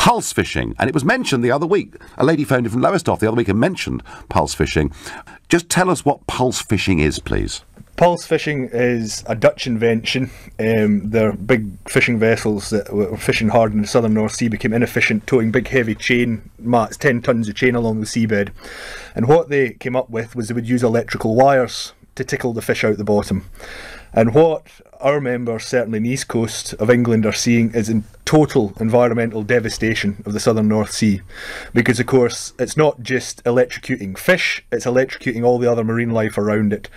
pulse fishing, and it was mentioned the other week. A lady phoned in from Lowestoft the other week and mentioned pulse fishing. Just tell us what pulse fishing is, please. Pulse fishing is a Dutch invention. Their big fishing vessels that were fishing hard in the southern North Sea became inefficient, towing big heavy chain mats, 10 tons of chain along the seabed. And what they came up with was they would use electrical wires to tickle the fish out the bottom. And what our members, certainly in the east coast of England, are seeing is in total environmental devastation of the southern North Sea. Because, of course, it's not just electrocuting fish, it's electrocuting all the other marine life around it.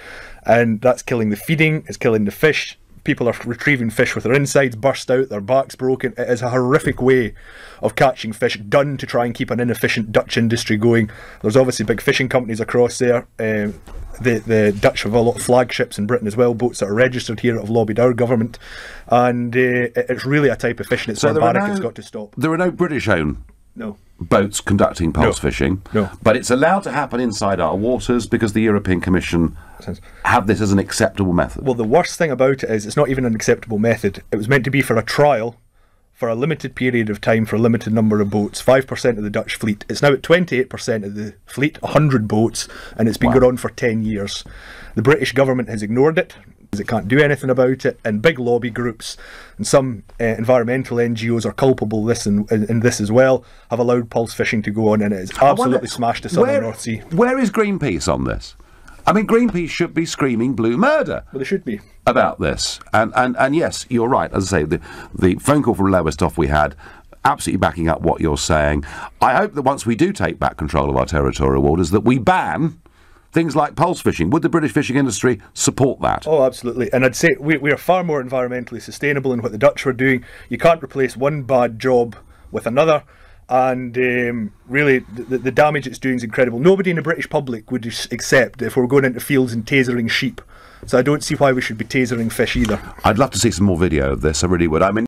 And that's killing the feeding, it's killing the fish. People are retrieving fish with their insides burst out, their backs broken. It is a horrific way of catching fish, done to try and keep an inefficient Dutch industry going. There's obviously big fishing companies across there. The Dutch have a lot of flagships in Britain as well, boats that are registered here that have lobbied our government. And it's really a type of fishing. It's barbaric, it's got to stop. There are no British-owned No. boats conducting pulse fishing, but it's allowed to happen inside our waters because the European Commission have this as an acceptable method. Well, the worst thing about it is it's not even an acceptable method. It was meant to be for a trial for a limited period of time for a limited number of boats, 5% of the Dutch fleet. It's now at 28% of the fleet, 100 boats, and it's been going on for 10 years. The British government has ignored it. It can't do anything about it, and big lobby groups and some environmental NGOs are culpable in this as well, have allowed pulse fishing to go on, and it has absolutely smashed the southern North Sea. Where is Greenpeace on this? I mean, Greenpeace should be screaming blue murder. Well, they should be. About this. And yes, you're right. As I say, the phone call from Lowestoft we had, absolutely backing up what you're saying. I hope that once we do take back control of our territorial waters, that we ban things like pulse fishing. Would the British fishing industry support that? Oh, absolutely. And I'd say we are far more environmentally sustainable in what the Dutch were doing. You can't replace one bad job with another. And really, the damage it's doing is incredible. Nobody in the British public would accept if we're going into fields and tasering sheep. So I don't see why we should be tasering fish either. I'd love to see some more video of this, I really would. I mean,